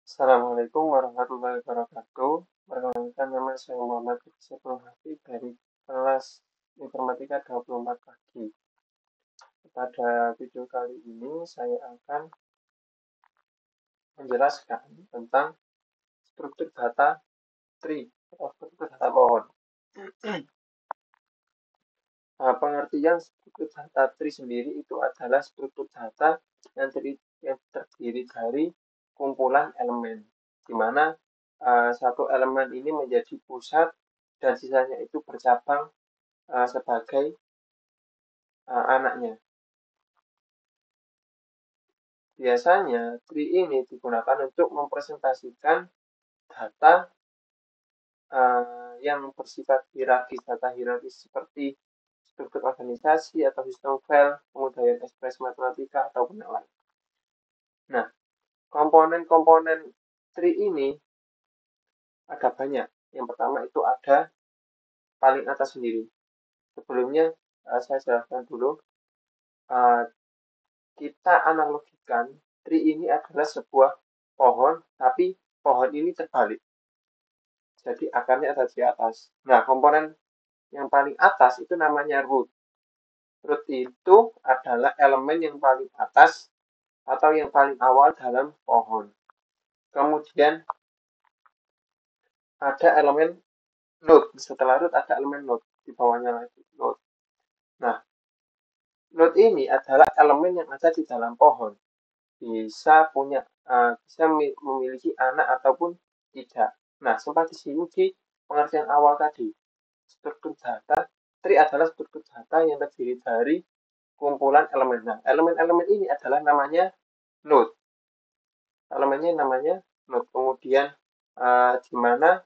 Assalamualaikum warahmatullahi wabarakatuh. Perkenalkan, nama saya Muhammad Iqbal Hafid dari kelas Informatika 24 pagi. Pada video kali ini saya akan menjelaskan tentang struktur data tree atau struktur data pohon. Pengertian struktur data tree sendiri itu adalah struktur data yang terdiri dari kumpulan elemen, di mana satu elemen ini menjadi pusat dan sisanya itu bercabang sebagai anaknya. Biasanya, tree ini digunakan untuk mempresentasikan data yang bersifat hierarkis, data hierarkis seperti struktur organisasi atau sistem file, kemudian ekspresi matematika, ataupun yang lain. Nah, komponen-komponen tree ini ada banyak. Yang pertama itu ada paling atas sendiri. Sebelumnya, saya jelaskan dulu. Kita analogikan tree ini adalah sebuah pohon, tapi pohon ini terbalik. Jadi akarnya ada di atas. Nah, komponen yang paling atas itu namanya root. Root itu adalah elemen yang paling atas atau yang paling awal dalam pohon. Kemudian ada elemen node. Setelah root ada elemen node. Di bawahnya lagi node. Nah, node ini adalah elemen yang ada di dalam pohon. Bisa memiliki anak ataupun tidak. Nah, sempat disinggung di pengertian awal tadi. Struktur data, tree adalah struktur data yang terdiri dari kumpulan elemen. Nah, elemen-elemen ini adalah namanya node. Elemennya namanya node. Kemudian di mana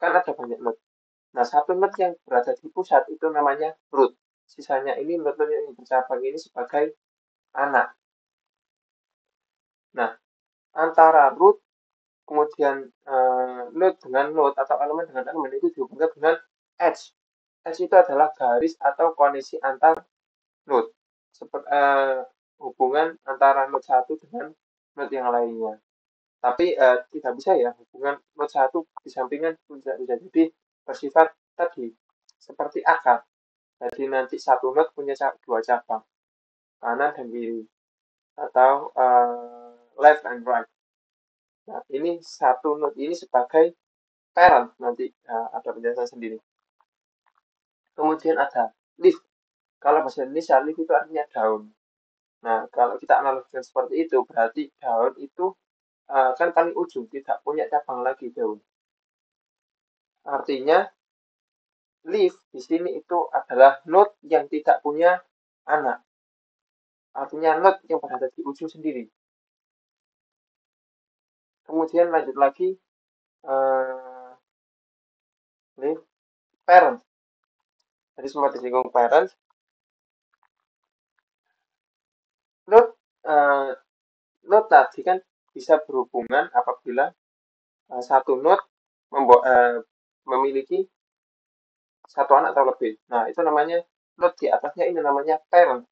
kan ada banyak node. Nah, satu node yang berada di pusat itu namanya root. Sisanya ini node-node yang bercabang ini sebagai anak. Nah, antara root kemudian node dengan node atau elemen dengan elemen itu dihubungkan dengan edge. Edge itu adalah garis atau koneksi antar node. Seperti hubungan antara node satu dengan node yang lainnya. Tapi tidak bisa ya, hubungan node satu di sampingan tidak bisa. Jadi bersifat tadi seperti akar. Jadi nanti satu node punya dua cabang, kanan dan kiri, atau left and right. Nah, ini satu node ini sebagai parent, nanti ada penjelasan sendiri. Kemudian ada leaf. Kalau bahasa Indonesia, leaf itu artinya daun. Nah, kalau kita analogikan seperti itu, berarti daun itu kan paling ujung, tidak punya cabang lagi daun. Artinya, leaf di sini itu adalah node yang tidak punya anak. Artinya node yang berada di ujung sendiri. Kemudian lanjut lagi, leaf parent. Jadi semua disinggung parent. Node, node tadi kan bisa berhubungan apabila satu node memiliki satu anak atau lebih. Nah, itu namanya node di atasnya ini namanya parent.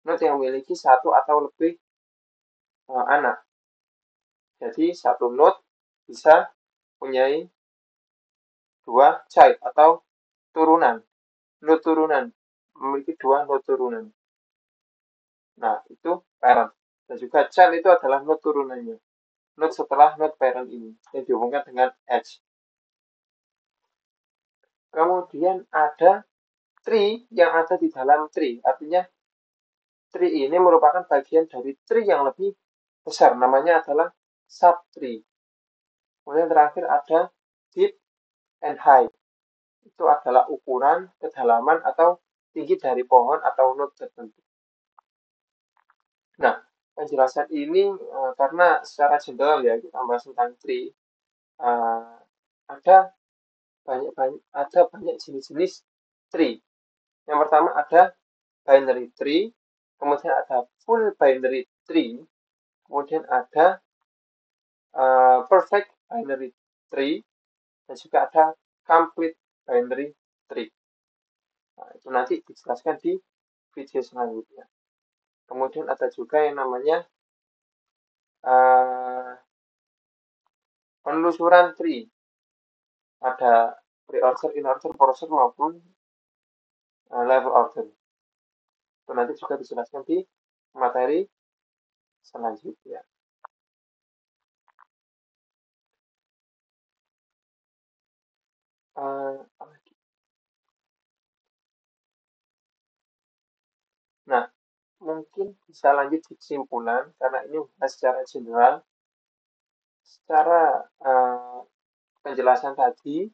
Node yang memiliki satu atau lebih anak. Jadi satu node bisa punya dua child atau turunan. Node turunan memiliki dua node turunan. Nah, itu parent. Dan juga child itu adalah node turunannya. Node setelah node parent ini yang dihubungkan dengan edge. Kemudian ada tree yang ada di dalam tree. Artinya tree ini merupakan bagian dari tree yang lebih besar. Namanya adalah subtree. Kemudian terakhir ada deep and high. Itu adalah ukuran, kedalaman, atau tinggi dari pohon atau node tertentu. Nah, penjelasan ini karena secara general ya kita bahas tentang tree, ada banyak jenis-jenis tree. Yang pertama ada binary tree, kemudian ada full binary tree, kemudian ada perfect binary tree, dan juga ada complete binary tree. Nah, itu nanti dijelaskan di video selanjutnya. Kemudian ada juga yang namanya penelusuran tree, ada pre-order, in-order, browser maupun level order. Itu nanti juga dijelaskan di materi selanjutnya. Nah, mungkin bisa lanjut di kesimpulan karena ini secara general. Secara penjelasan tadi,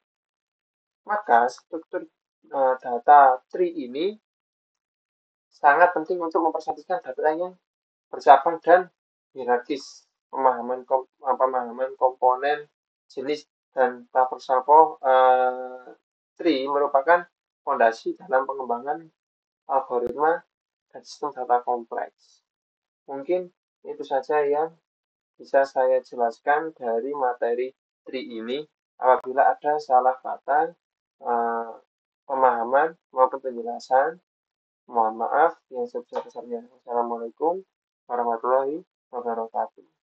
maka struktur data tree ini sangat penting untuk mempersatukan data yang bercabang dan hierarkis. Pemahaman komponen, jenis, dan traversal tree merupakan fondasi dalam pengembangan algoritma dan sistem data kompleks. Mungkin itu saja yang bisa saya jelaskan dari materi tree ini. Apabila ada salah kata, pemahaman maupun penjelasan, mohon maaf yang sebesar-besarnya. Wassalamualaikum warahmatullahi wabarakatuh.